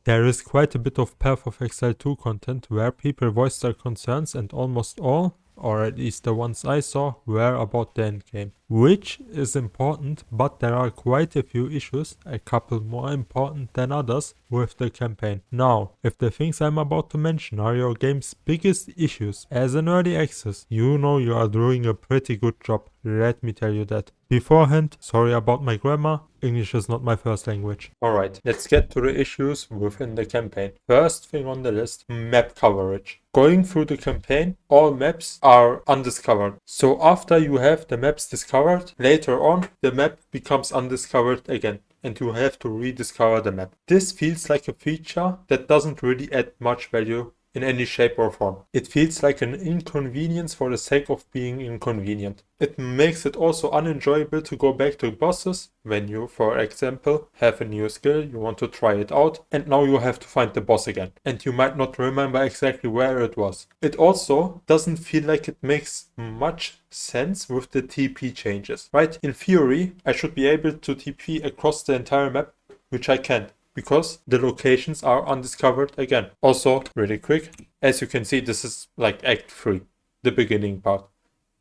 there is quite a bit of Path of Exile 2 content where people voiced their concerns, and almost all, or at least the ones I saw, were about the endgame. Which is important, but there are quite a few issues, a couple more important than others, with the campaign. Now, if the things I'm about to mention are your game's biggest issues as an early access, you know you are doing a pretty good job, let me tell you that. Beforehand, sorry about my grammar, English is not my first language. Alright, let's get to the issues within the campaign. First thing on the list, map coverage. Going through the campaign, all maps are undiscovered. So after you have the maps discovered, later on the map becomes undiscovered again, and you have to rediscover the map. This feels like a feature that doesn't really add much value in any shape or form. It feels like an inconvenience for the sake of being inconvenient. It makes it also unenjoyable to go back to bosses when you, for example, have a new skill, you want to try it out, and now you have to find the boss again, and you might not remember exactly where it was. It also doesn't feel like it makes much sense with the TP changes, right? In theory, I should be able to TP across the entire map, which I can't, because the locations are undiscovered again. Also, really quick, as you can see, this is like Act 3, the beginning part.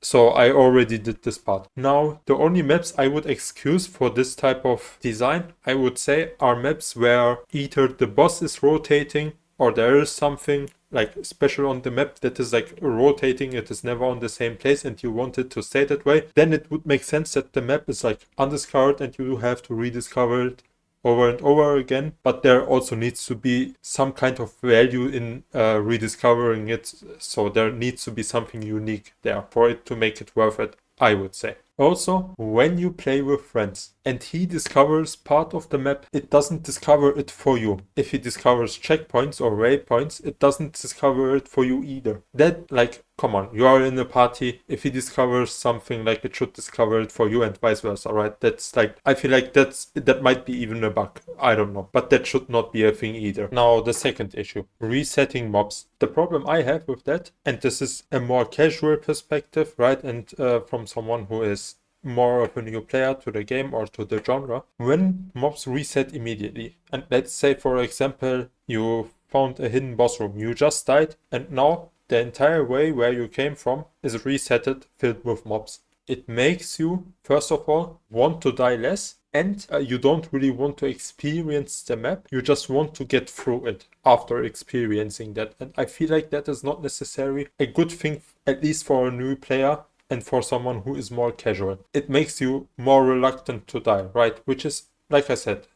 So I already did this part. Now, the only maps I would excuse for this type of design, I would say, are maps where either the boss is rotating or there is something like special on the map that is like rotating, it is never on the same place and you want it to stay that way. Then it would make sense that the map is like undiscovered and you have to rediscover it over and over again, but there also needs to be some kind of value in rediscovering it, so there needs to be something unique there for it to make it worth it, I would say. Also, when you play with friends and he discovers part of the map, it doesn't discover it for you. If he discovers checkpoints or waypoints, it doesn't discover it for you either. That, like, come on, you are in a party. If he discovers something, like, it should discover it for you and vice versa, right? That's like, I feel like that might be even a bug. I don't know, but that should not be a thing either. Now, the second issue, resetting mobs. The problem I have with that, and this is a more casual perspective, right? And from someone who is more of a new player to the game or to the genre, when mobs reset immediately, and let's say for example you found a hidden boss room, you just died, and now the entire way where you came from is resetted, filled with mobs. It makes you, first of all, want to die less, and you don't really want to experience the map, you just want to get through it after experiencing that. And I feel like that is not necessarily a good thing, at least for a new player and for someone who is more casual. It makes you more reluctant to die, right? Which is, like I said,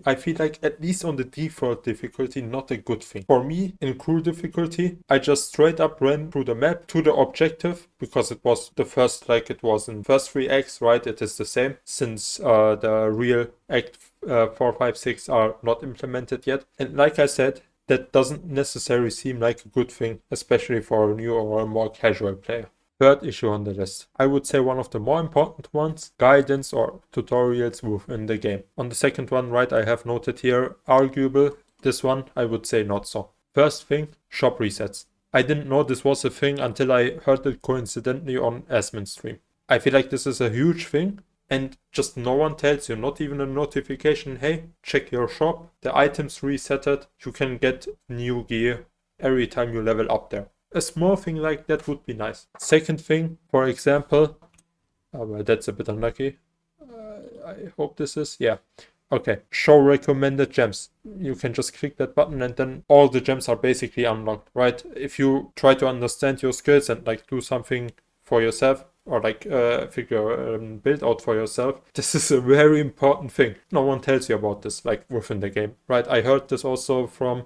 I feel like at least on the default difficulty, not a good thing. For me, in cool difficulty, I just straight up ran through the map to the objective, because it was the first, like it was in first 3 acts, right? It is the same, since the real act 4, 5, 6 are not implemented yet. And like I said, that doesn't necessarily seem like a good thing, especially for a new or a more casual player. Third issue on the list, I would say one of the more important ones, guidance or tutorials within the game. On the second one, right, I have noted here, arguable. This one, I would say not so. First thing, shop resets. I didn't know this was a thing until I heard it coincidentally on Asmon's stream. I feel like this is a huge thing, and just no one tells you, not even a notification, hey, check your shop, the items resetted, you can get new gear every time you level up there. A small thing like that would be nice. Second thing, for example, well, that's a bit unlucky. I hope this is, yeah. Okay, show recommended gems. You can just click that button and then all the gems are basically unlocked, right? If you try to understand your skills and like do something for yourself, or like figure build out for yourself, this is a very important thing. No one tells you about this, like within the game, right? I heard this also from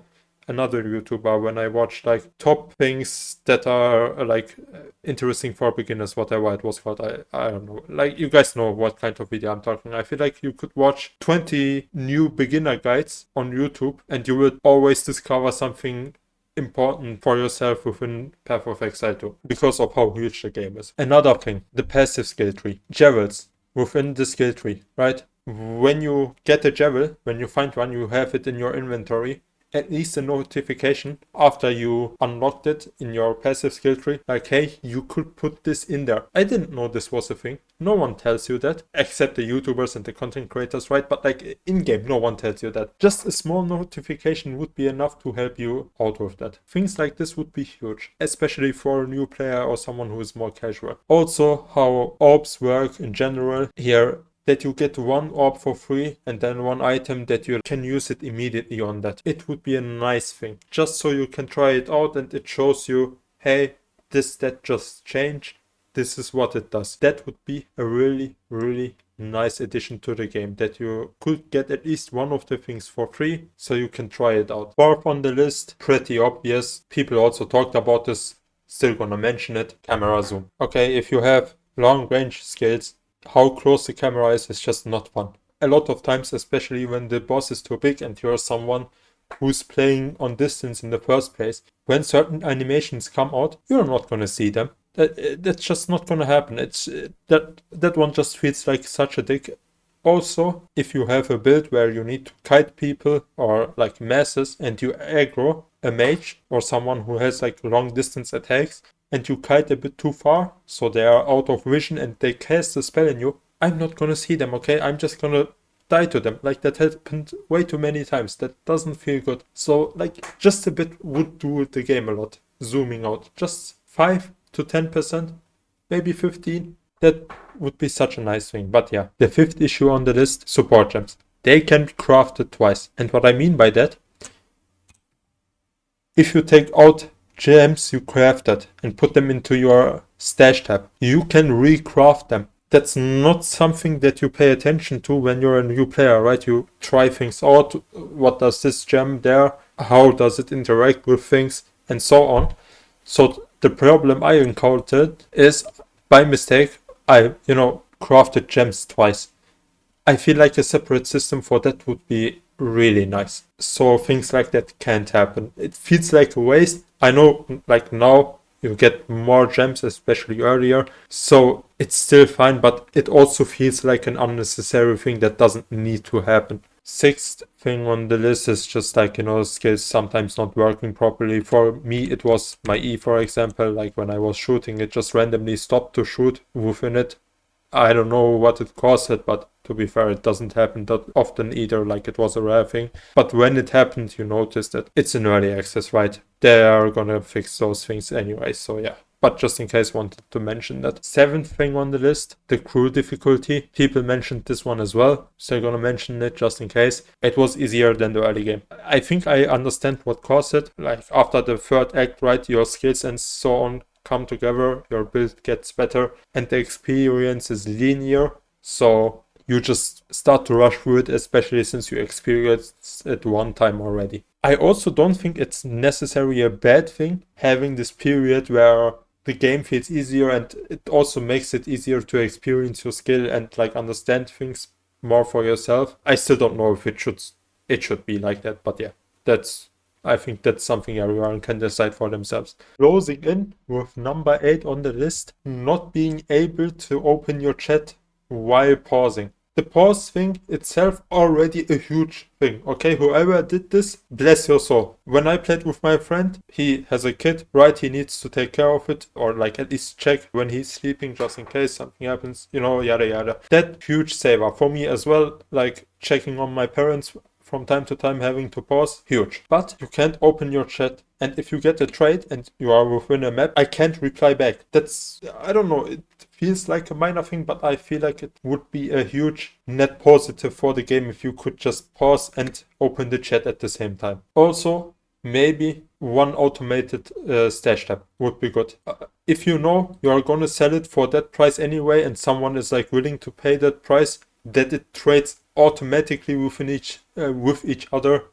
another YouTuber when I watched like top things that are like interesting for beginners, whatever it was called. I don't know. Like, you guys know what kind of video I'm talking. I feel like you could watch 20 new beginner guides on YouTube and you would always discover something important for yourself within Path of Exile 2 because of how huge the game is. Another thing, the passive skill tree. Jewels within the skill tree, right? When you get a jewel, when you find one, you have it in your inventory. at least a notification after you unlocked it in your passive skill tree, like, hey, you could put this in there. I didn't know this was a thing. No one tells you that, except the YouTubers and the content creators, right? But like in-game, no one tells you that. Just a small notification would be enough to help you out with that. Things like this would be huge, especially for a new player or someone who is more casual. Also, how orbs work in general here, that you get one orb for free and then one item that you can use it immediately on that. It would be a nice thing, just so you can try it out and it shows you, hey, this stat just changed, this is what it does. That would be a really, really nice addition to the game, that you could get at least one of the things for free so you can try it out. Fourth on the list, pretty obvious, people also talked about this, still gonna mention it, camera zoom. Okay, if you have long range skills, how close the camera is just not fun. A lot of times, especially when the boss is too big and you're someone who's playing on distance in the first place, when certain animations come out, you're not gonna see them. That's just not gonna happen. It's that one just feels like such a dick. Also, if you have a build where you need to kite people or like masses and you aggro a mage or someone who has like long distance attacks, and you kite a bit too far, so they are out of vision and they cast a spell on you, I'm not gonna see them, okay? I'm just gonna die to them. Like, that happened way too many times. That doesn't feel good. So, like, just a bit would do the game a lot. Zooming out. Just 5 to 10%, maybe 15. That would be such a nice thing. But yeah, the fifth issue on the list, support gems. They can be crafted twice. And what I mean by that, if you take out gems you crafted and put them into your stash tab, you can recraft them. That's not something that you pay attention to when you're a new player, right? You try things out. What does this gem there? How does it interact with things? And so on. So the problem I encountered is, by mistake, I, crafted gems twice. I feel like a separate system for that would be really nice. So things like that can't happen. It feels like a waste. I know, like, now you get more gems, especially earlier, so it's still fine, but it also feels like an unnecessary thing that doesn't need to happen. Sixth thing on the list is just like, skills sometimes not working properly. For me, it was my E, for example, like when I was shooting, it just randomly stopped to shoot within it. I don't know what it caused it, but to be fair, it doesn't happen that often either, like it was a rare thing. But when it happened, you notice that it's in early access, right? They are gonna fix those things anyway, so yeah. But just in case, wanted to mention that. Seventh thing on the list, the crew difficulty. People mentioned this one as well, so I'm gonna mention it just in case. It was easier than the early game. I think I understand what caused it. Like, after the third act, right, your skills and so on come together, your build gets better, and the experience is linear, so you just start to rush through it, especially since you experienced it one time already. I also don't think it's necessarily a bad thing having this period where the game feels easier, and it also makes it easier to experience your skill and like understand things more for yourself. I still don't know if it should be like that, but yeah, I think that's something everyone can decide for themselves. Closing in with number 8 on the list, not being able to open your chat while pausing. The pause thing itself already a huge thing, okay? Whoever did this, bless your soul. When I played with my friend, he has a kid, right? He needs to take care of it, or like at least check when he's sleeping just in case something happens, yada yada. That huge saver for me as well, like checking on my parents from time to time, having to pause, huge. But you can't open your chat, and if you get a trade and you are within a map, I can't reply back. That's, I don't know, it feels like a minor thing, but I feel like it would be a huge net positive for the game if you could just pause and open the chat at the same time. Also, maybe one automated stash tab would be good. If you know you're gonna sell it for that price anyway, and someone is like willing to pay that price, that it trades automatically with each other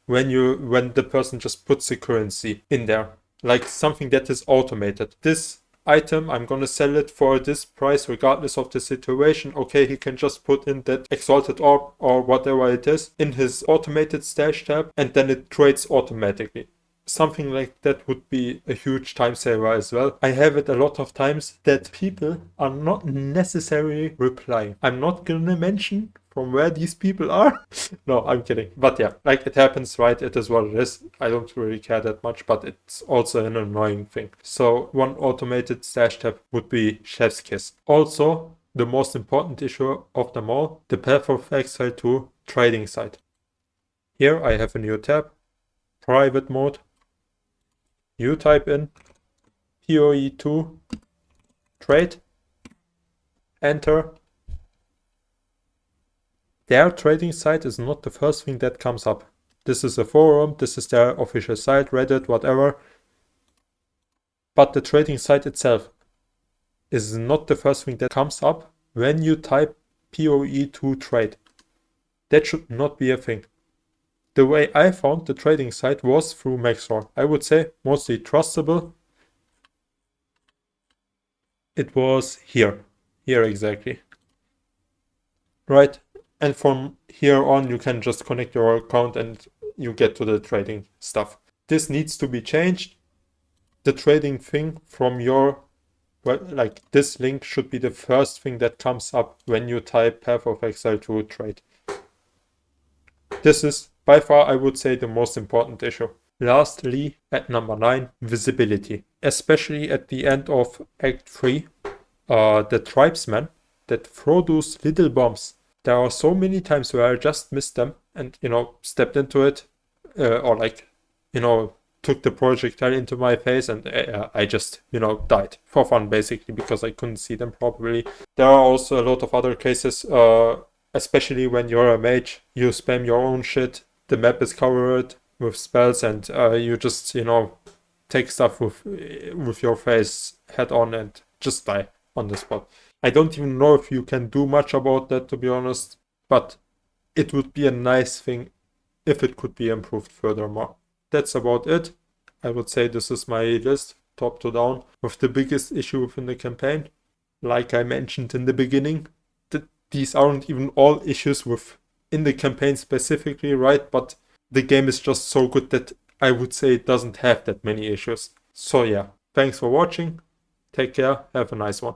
when the person just puts the currency in there, like something that is automated. This item, I'm gonna sell it for this price regardless of the situation. Okay, he can just put in that exalted orb or whatever it is in his automated stash tab, and then it trades automatically. Something like that would be a huge time saver as well. I have it a lot of times that people are not necessarily replying. I'm not gonna mention from where these people are. No, I'm kidding. But yeah, like it happens, right? It is what it is. I don't really care that much, but it's also an annoying thing. So one automated stash tab would be Chef's Kiss. Also, the most important issue of them all, the Path of Exile 2 trading site. Here I have a new tab, private mode. You type in POE2 trade, enter. Their trading site is not the first thing that comes up. This is a forum, this is their official site, Reddit, whatever. But the trading site itself is not the first thing that comes up when you type POE2 trade. That should not be a thing. The way I found the trading site was through Maxor. I would say mostly trustable. It was here exactly. Right? And from here on, you can just connect your account and you get to the trading stuff. This needs to be changed. The trading thing from your, well, like this link should be the first thing that comes up when you type Path of Exile to trade. This is by far, I would say, the most important issue. Lastly, at number 9, visibility. Especially at the end of Act 3, the tribesmen that throw those little bombs. There are so many times where I just missed them and, stepped into it or took the projectile into my face and I just, died for fun basically because I couldn't see them properly. There are also a lot of other cases, especially when you're a mage, you spam your own shit, the map is covered with spells and you just, take stuff with your face head on and just die on the spot. I don't even know if you can do much about that, to be honest, but it would be a nice thing if it could be improved furthermore. That's about it. I would say this is my list, top to down, with the biggest issue within the campaign. Like I mentioned in the beginning, these aren't even all issues within the campaign specifically, right? But the game is just so good that I would say it doesn't have that many issues. So yeah, thanks for watching. Take care. Have a nice one.